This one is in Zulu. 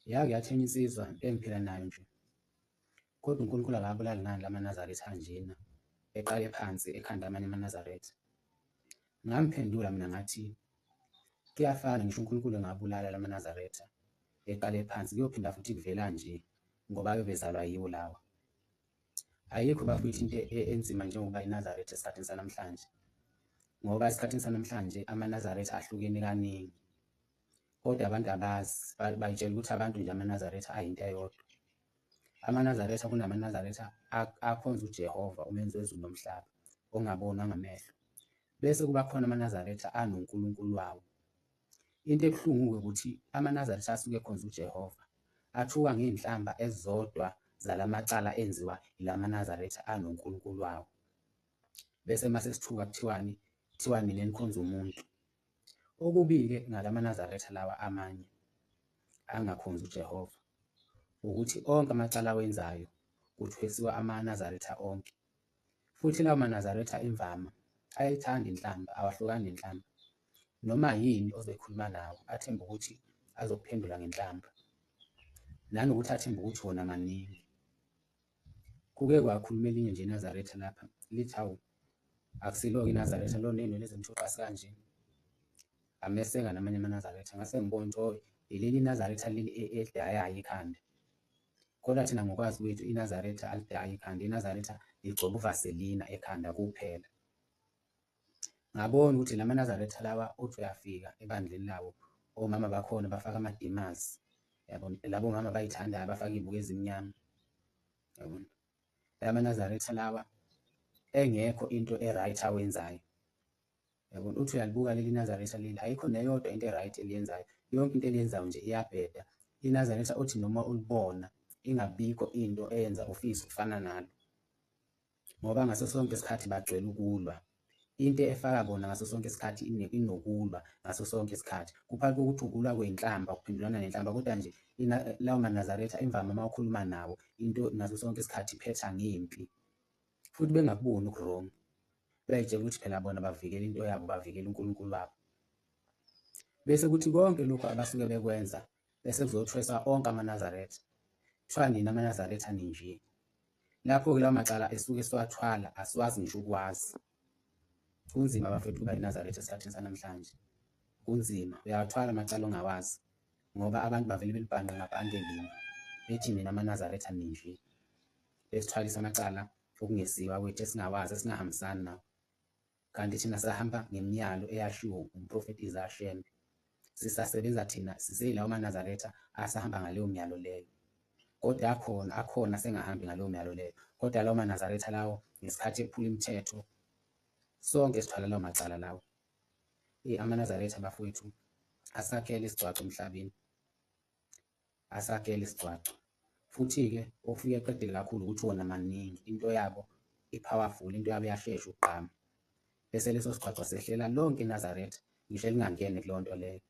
Yake yathenya insizwa engiphila nayo nje, kodwa uNkulunkulu akabulali ngani lamaNazaretha anjena, eqale phansi ekhanda amanye amaNazaretha. Ngamphendula mina ngathi kuyafana ngisho uNkulunkulu engabulala lamaNazaretha eqale phansi, kuyophinda futhi kuvela nje ngoba bezalwa yiwo lawa. Ayikho bafowethu into enzima njengoba iNazaretha esikhathini sanamhlanje, ngoba esikhathini sanamhlanje amaNazaretha ahlukene kaningi, kodwa abantu abazi, bayitshela ukuthi abantu nje amaNazaretha ayinto eyodwa. AmaNazaretha kunamaNazaretha akhonza uJehova umenzi wezulu nomhlaba, ongabonwa ngamehlo, bese kuba khona amaNazaretha anonkulunkulu wawo. Into ebuhlungu-ke ukuthi amaNazaretha asuke ekhonza uJehova athuka ngey'nhlamba ezodwa zalamacala enziwa ilamaNazaretha anonkulunkulu wawo. Bese mase sithuka kuthiwani, nina nikhonza umuntu. Okubi-ke ngalaManazaretha lawa amanye angakhonzi uJehova ukuthi onke amacala awenzayo kuthwesiwa amaNazaretha onke, futhi lawo maNazaretha imvama ayayithanda inhlamba, awahlukani nenhlamba. Noma yini ozoyikhuluma nawo athembe ukuthi azokuphendula ngenhlamba, nanokuthi athembe ukuthi wona maningi. Kuke kwakhuluma elinye nje iNazaretha lapha lithi, hawu, akusilo-ke iNazaretha lona ey'nwele ezimhlophe kanje, amesenga namanye amaNazaretha. Ngase ngibona ukuthi oh, ileli iNazaretha leli elidayayo ikhanda, kodwa thina ngokwazi kwethu iNazaretha alidayi ikhanda, iNazaretha ligcoba uvaselina ekhanda kuphela. Ngabona ukuthi lamaNazaretha lawa uthi uyafika ebandleni lawo, omama bakhona bafaka amadimazi, yabona, labo omama bayithandayo bafaka iy'buko ezimnyama, yabona. LamaNazaretha lawa engekho into e-right awenzayo, yabona. Uthi uyalibuka leli iNazaretha leli, ayikho neyodwa into e-right eliyenzayo, yonke into eliyenzayo nje iyabheda. iNazaretha uthi noma ulibona ingabikho into eyenza ufise ukufana nalo, ngoba ngaso sonke isikhathi bagcwele ukulwa. Into efaka bona ngaso sonke isikhathi inokulwa ngaso sonke isikhathi, kuphakathi kokuthi ukulwa kwey'nhlamba, kuphendulana nenhlamba, kodwa nje lawo maNazaretha imvama uma ukhuluma nawo into ngaso sonke isikhathi iphetha ngempi, futhi bengakuboni uku-wrong, bay'tshela ukuthi phela bona bavikela into yabo, bavikela uNkulunkulu wabo. Bese kuthi konke lokhu abasuke bekwenza bese kuzothweswa onke amaNazaretha, kuthiwa nina amaNazaretha ninje. Lapho-ke lawo macala esuke siwathwala asiwazi ngisho ukwazi. Kunzima bafethu ukuba iNazaretha esikhathini sanamhlanje, kunzima, uyawathwala amacala ongawazi ngoba abantu bavele belibhande ngaphandle linye bethi nina amaNazaretha ninje, besithwalisa amacala okungesiwo awethu esingawazi, esingahambisani nawo. Kanti thina sahamba ngemiyalo eyashiwo umprofeti Isaiah, sisasebenza thina siseyilawo maNazaretha asahamba ngaleyo myalo leyo, kodwa akhona sengahambi ngaleyo myalo leyo, kodwa lawo maNazaretha lawo ngesikhathi ephula imithetho sonke sithwala lawo macala lawo. AmaNazaretha bafowethu asakhele isigcwagcwa emhlabeni, asakhele isigcwagcwa, futhi-ke ofike eqedile kakhulu ukuthi wona maningi, into yabo i-powerful, into yabo iyashesha ukugqama, bese leso sigcwagcwa sehlela lonke iNazaretha ngisho elingangene kuleyo nto leyo.